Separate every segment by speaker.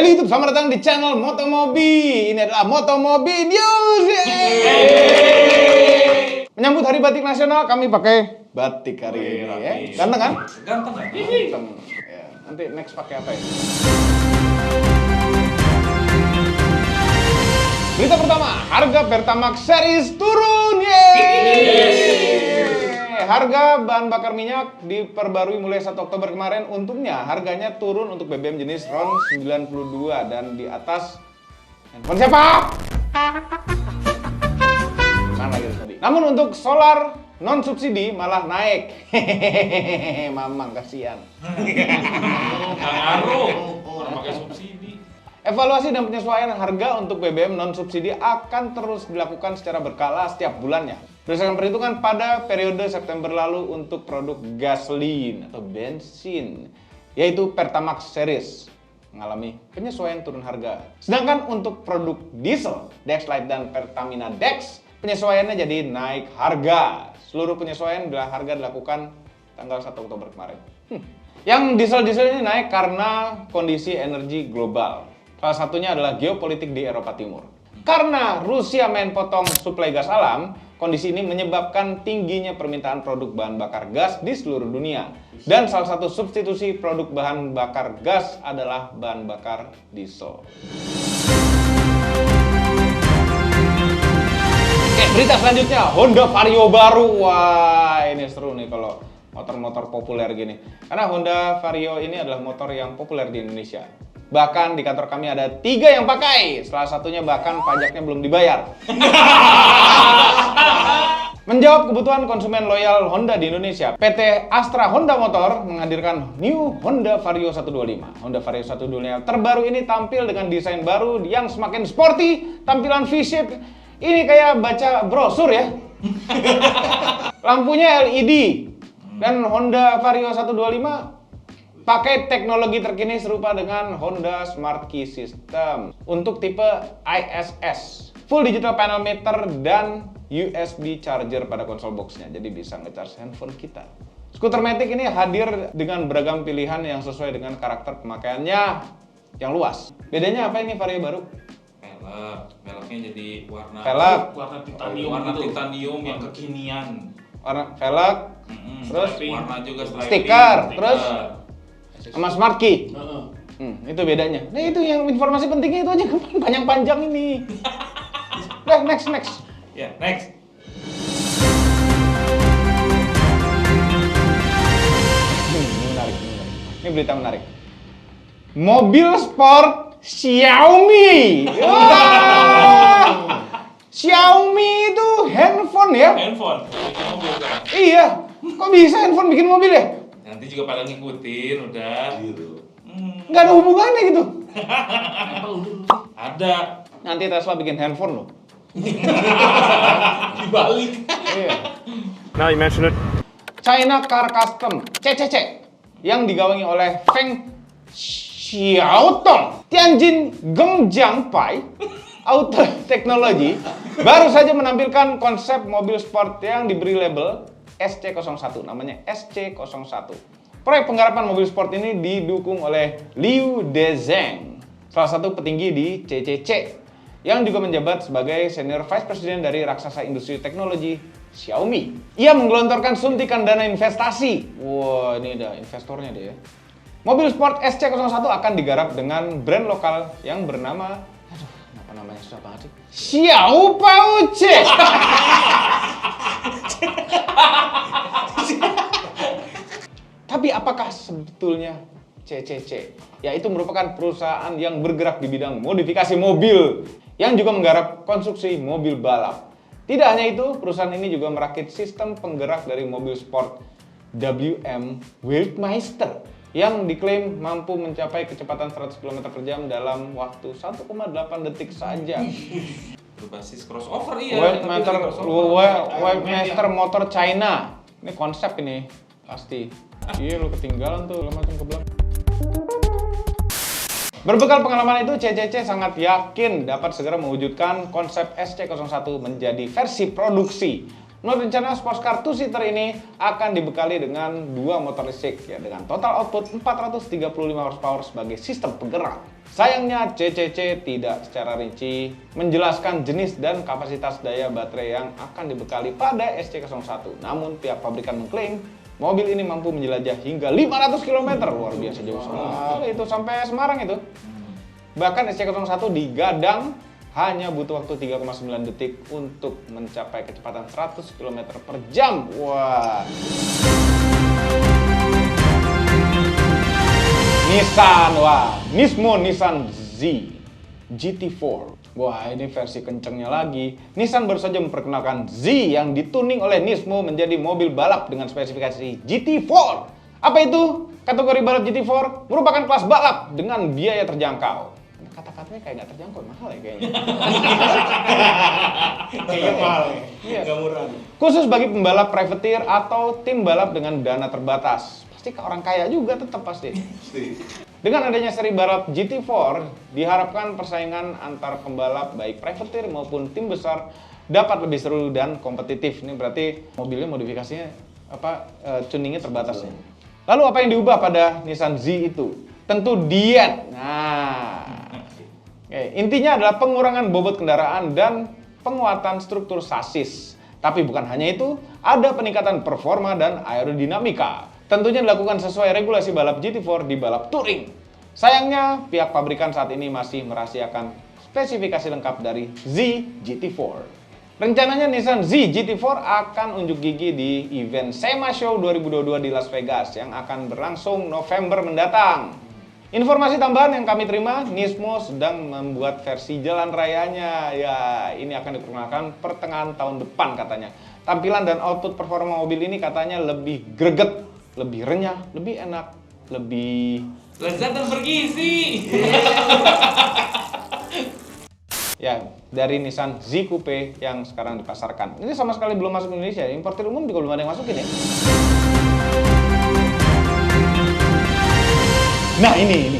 Speaker 1: Halo YouTube, selamat datang di channel Motomobi. Ini adalah Motomobi News. Menyambut Hari Batik Nasional, kami pakai batik hari ini ya. Ganteng kan?
Speaker 2: Ganteng kan?
Speaker 1: Ganteng. Ya. Nanti next pakai apa ya? Berita pertama, harga Pertamax series turun. Yeay. Harga bahan bakar minyak diperbarui mulai 1 Oktober kemarin. Untungnya harganya turun untuk BBM jenis RON 92 dan di atas handphone siapa? Mana lagi tadi? Namun untuk solar non subsidi malah naik. Hehehe, mamang kasihan.
Speaker 2: Nggak ngaruh. Orang pakai subsidi.
Speaker 1: Evaluasi dan penyesuaian harga untuk BBM non subsidi akan terus dilakukan secara berkala setiap bulannya. Berdasarkan perhitungan pada periode September lalu untuk produk gasolin atau bensin, yaitu Pertamax series, mengalami penyesuaian turun harga. Sedangkan untuk produk diesel, Dexlite dan Pertamina Dex, penyesuaiannya jadi naik harga. Seluruh penyesuaian bila harga dilakukan tanggal 1 Oktober kemarin. Yang diesel-diesel ini naik karena kondisi energi global. Salah satunya adalah geopolitik di Eropa Timur. Karena Rusia main potong suplai gas alam, kondisi ini menyebabkan tingginya permintaan produk bahan bakar gas di seluruh dunia. Dan salah satu substitusi produk bahan bakar gas adalah bahan bakar diesel. Oke, berita selanjutnya, Honda Vario baru. Wah, ini seru nih kalau motor-motor populer gini. Karena Honda Vario ini adalah motor yang populer di Indonesia. Bahkan di kantor kami ada 3 yang pakai. Salah satunya bahkan pajaknya belum dibayar. Menjawab kebutuhan konsumen loyal Honda di Indonesia, PT Astra Honda Motor menghadirkan New Honda Vario 125. Honda Vario 125 terbaru ini tampil dengan desain baru yang semakin sporty, tampilan V-shape. Ini kayak baca brosur ya. Lampunya LED. Dan Honda Vario 125 pakai teknologi terkini serupa dengan Honda Smart Key System untuk tipe ISS, full digital panel meter dan USB charger pada konsol boxnya, jadi bisa nge-charge handphone kita. Skuter Matic ini hadir dengan beragam pilihan yang sesuai dengan karakter pemakaiannya yang luas. Bedanya apa ini Vario baru?
Speaker 2: Velgnya jadi warna
Speaker 1: Velg.
Speaker 2: warna titanium yang kekinian.
Speaker 1: Warna velg, terus
Speaker 2: warna juga
Speaker 1: stiker, terus sama Smart Key. Itu bedanya. Nah itu yang informasi pentingnya itu aja, panjang-panjang ini. Udah, next.
Speaker 2: Ya, next.
Speaker 1: Ini menarik. Ini berita menarik. Mobil sport Xiaomi. Wah! Xiaomi itu handphone ya?
Speaker 2: Handphone, bikin mobil kan?
Speaker 1: Iya. Kok bisa handphone bikin mobil ya?
Speaker 2: Nanti juga pada ngikutin, udah.
Speaker 1: Nggak ada hubungannya gitu.
Speaker 2: Ada.
Speaker 1: Nanti Tesla bikin handphone loh.
Speaker 2: Dibalik.
Speaker 1: Iya.
Speaker 3: Now you mention it.
Speaker 1: China Car Custom CCC yang digawangi oleh Feng Xiaotong Tianjin Gengjiangpai Auto Technology baru saja menampilkan konsep mobil sport yang diberi label SC01, namanya SC01. Proyek penggarapan mobil sport ini didukung oleh Liu Dezheng, salah satu petinggi di CCC, yang juga menjabat sebagai Senior Vice President dari raksasa industri teknologi Xiaomi. Ia menggelontorkan suntikan dana investasi. Wah, ini ada investornya deh ya. Mobil sport SC01 akan digarap dengan brand lokal yang bernama, kenapa namanya susah banget sih? Xiaopauche. Tapi apakah sebetulnya CCC? Yaitu merupakan perusahaan yang bergerak di bidang modifikasi mobil yang juga menggarap konstruksi mobil balap. Tidak hanya itu, perusahaan ini juga merakit sistem penggerak dari mobil sport WM Weltmeister yang diklaim mampu mencapai kecepatan 100 km per jam dalam waktu 1,8 detik saja.
Speaker 2: Berbasis crossover iya.
Speaker 1: Weltmeister motor China. Ini konsep ini pasti. Iya, lu ketinggalan tuh, lu macam ke belakang. Berbekal pengalaman itu, CCC sangat yakin dapat segera mewujudkan konsep SC01 menjadi versi produksi. Menurut rencana, sportscar two-seater ini akan dibekali dengan 2 motor listrik ya, dengan total output 435 horsepower sebagai sistem penggerak. Sayangnya CCC tidak secara rinci menjelaskan jenis dan kapasitas daya baterai yang akan dibekali pada SC01. Namun pihak pabrikan mengklaim mobil ini mampu menjelajah hingga 500 km. Luar biasa jauh sekali itu, sampai Semarang itu. Bahkan SC01 digadang hanya butuh waktu 3,9 detik untuk mencapai kecepatan 100 km per jam. Wah. Nissan Z GT4. Wah, ini versi kencengnya lagi. Nissan baru saja memperkenalkan Z yang dituning oleh Nismo menjadi mobil balap dengan spesifikasi GT4. Apa itu? Kategori balap GT4 merupakan kelas balap dengan biaya terjangkau. Kata-katanya kayak nggak terjangkau, mahal ya kayaknya.
Speaker 4: Kayaknya mahal ya,
Speaker 1: Iya.
Speaker 4: nggak murah.
Speaker 1: Khusus bagi pembalap privateer atau tim balap dengan dana terbatas. Pasti ke orang kaya juga tetap pasti. Dengan adanya seri balap GT4, diharapkan persaingan antar pembalap baik privateer maupun tim besar dapat lebih seru dan kompetitif. Ini berarti mobilnya modifikasinya tuningnya terbatas ya. Lalu apa yang diubah pada Nissan Z itu? Tentu diet. Nah, intinya adalah pengurangan bobot kendaraan dan penguatan struktur sasis. Tapi bukan hanya itu, ada peningkatan performa dan aerodinamika. Tentunya dilakukan sesuai regulasi balap GT4 di balap touring. Sayangnya, pihak pabrikan saat ini masih merahasiakan spesifikasi lengkap dari Z GT4. Rencananya Nissan Z GT4 akan unjuk gigi di event SEMA Show 2022 di Las Vegas yang akan berlangsung November mendatang. Informasi tambahan yang kami terima, Nismo sedang membuat versi jalan rayanya. Ya, ini akan diperkenalkan pertengahan tahun depan katanya. Tampilan dan output performa mobil ini katanya lebih greget, lebih renyah, lebih enak, lebih
Speaker 2: lezat dan bergizi.
Speaker 1: ya, dari Nissan Z Coupe yang sekarang dipasarkan. Ini sama sekali belum masuk ke Indonesia. Importir umum juga belum ada yang masukin ya. Nah, ini.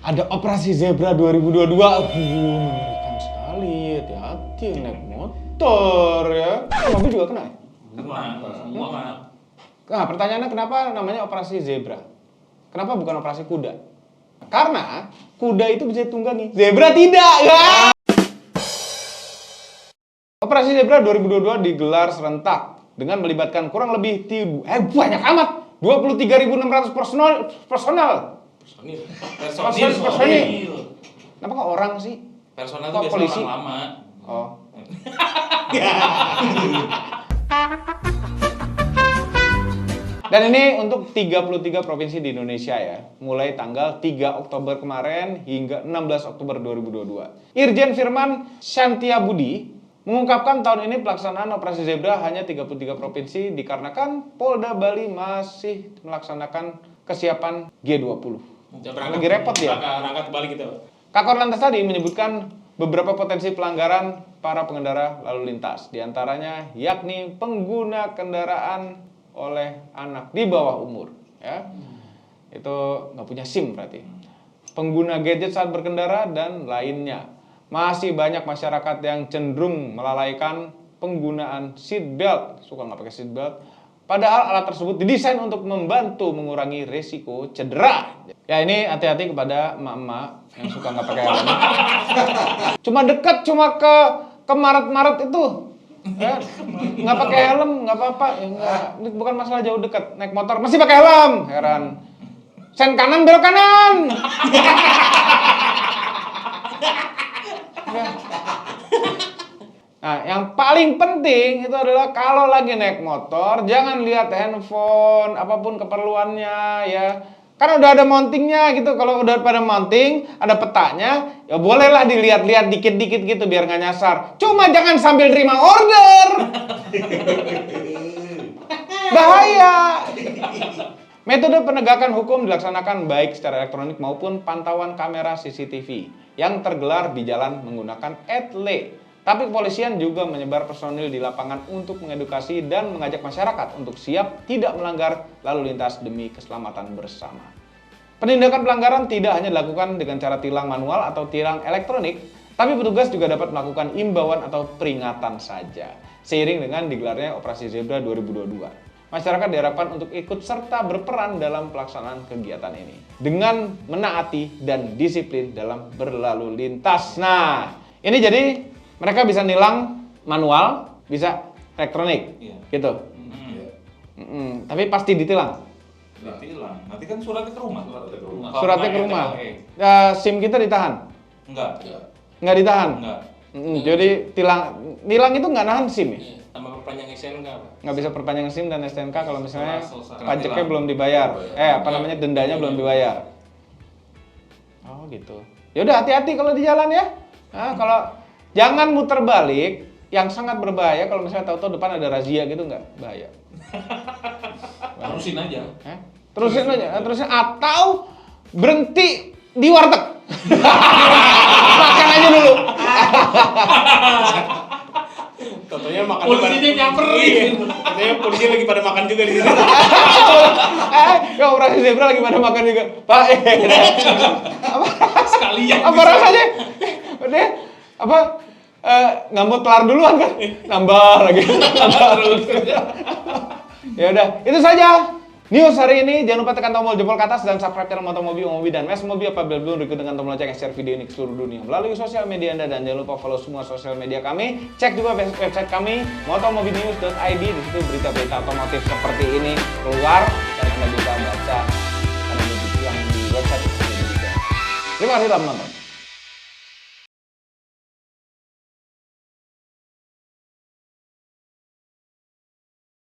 Speaker 1: Ada Operasi Zebra 2022. Mengerikan sekali. Hati-hati yang naik motor ya. Mobil juga kena ya?
Speaker 2: Semua kena.
Speaker 1: Nah, pertanyaannya kenapa namanya Operasi Zebra? Kenapa bukan Operasi Kuda? Karena kuda itu bisa ditunggangi, zebra tidak ya. Operasi Zebra 2022 digelar serentak dengan melibatkan kurang lebih banyak amat 23.600 personal. Personil. Kenapa kok orang sih?
Speaker 2: Personal
Speaker 1: Kok
Speaker 2: itu biasanya
Speaker 1: polisi?
Speaker 2: orang lama.
Speaker 1: Oh. Dan ini untuk 33 provinsi di Indonesia ya, mulai tanggal 3 Oktober kemarin hingga 16 Oktober 2022. Irjen Firman Shantiabudi mengungkapkan tahun ini pelaksanaan Operasi Zebra hanya 33 provinsi dikarenakan Polda Bali masih melaksanakan kesiapan G20. Lagi repot dia.
Speaker 4: Berangkat balik gitu.
Speaker 1: Kakor Lantas tadi menyebutkan beberapa potensi pelanggaran para pengendara lalu lintas, diantaranya yakni pengguna kendaraan oleh anak di bawah umur, ya, itu nggak punya SIM berarti, pengguna gadget saat berkendara dan lainnya. Masih banyak masyarakat yang cenderung melalaikan penggunaan seat belt, suka nggak pakai seat belt, padahal alat tersebut didesain untuk membantu mengurangi resiko cedera. Ya, ini hati-hati kepada emak-emak yang suka nggak pakai helm. Cuma ke Maret itu. Ya, nggak pakai helm nggak apa-apa ya, nggak, ini bukan masalah jauh dekat, naik motor masih pakai helm, heran. Sen kanan belok kanan. Ya. Nah, yang paling penting itu adalah kalau lagi naik motor jangan lihat handphone apapun keperluannya ya. Kan udah ada mountingnya gitu, kalau udah pada mounting, ada petanya, ya bolehlah dilihat-lihat dikit-dikit gitu biar nggak nyasar. Cuma jangan sambil terima order. Bahaya. Metode penegakan hukum dilaksanakan baik secara elektronik maupun pantauan kamera CCTV yang tergelar di jalan menggunakan etle. Tapi kepolisian juga menyebar personil di lapangan untuk mengedukasi dan mengajak masyarakat untuk siap tidak melanggar lalu lintas demi keselamatan bersama. Penindakan pelanggaran tidak hanya dilakukan dengan cara tilang manual atau tilang elektronik, tapi petugas juga dapat melakukan imbauan atau peringatan saja, seiring dengan digelarnya Operasi Zebra 2022. masyarakat diharapkan untuk ikut serta berperan dalam pelaksanaan kegiatan ini dengan menaati dan disiplin dalam berlalu lintas. Nah, ini jadi mereka bisa nilang manual, bisa elektronik,
Speaker 2: Iya.
Speaker 1: gitu. Tapi pasti ditilang.
Speaker 2: Ditilang. Nanti kan suratnya ke rumah.
Speaker 1: Suratnya ke rumah. SIM kita ditahan?
Speaker 2: Enggak.
Speaker 1: Nggak ditahan?
Speaker 2: Enggak.
Speaker 1: Jadi nilang itu nggak nahan SIM ya?
Speaker 4: Sama perpanjang SNK, Pak.
Speaker 1: Nggak bisa perpanjang SIM dan STNK kalau misalnya
Speaker 4: Selesai.
Speaker 1: pajaknya belum dibayar. Dendanya belum dibayar. Oh gitu. Ya udah hati-hati kalau di jalan ya. Nah, kalau jangan muter balik, yang sangat berbahaya kalau misalnya tahu-tahu depan ada razia gitu, nggak bahaya.
Speaker 2: Terusin aja.
Speaker 1: Terusin atau berhenti di warteg. Makan aja dulu.
Speaker 4: Contohnya makan
Speaker 2: Polisinya nyamperin.
Speaker 4: Katanya polisi lagi pada makan juga di sini.
Speaker 1: Ya operasi zebra lagi pada makan juga. Pak,
Speaker 2: Sekalian.
Speaker 1: apa rasanya? Dia apa? Nggak mau kelar duluan kan? Nambah lagi.
Speaker 2: Terus.
Speaker 1: Ya udah, itu saja news hari ini. Jangan lupa tekan tombol jempol ke atas dan subscribe channel Motomobi, Omobi, dan Mes Mobi apabila belum berikut dengan tombol lonceng share video ini ke seluruh dunia melalui sosial media Anda, dan jangan lupa follow semua sosial media kami. Cek juga website kami motomobinews.id. Di situ berita-berita otomotif seperti ini keluar dan Anda bisa baca yang di website itu juga. Terima kasih telah menonton.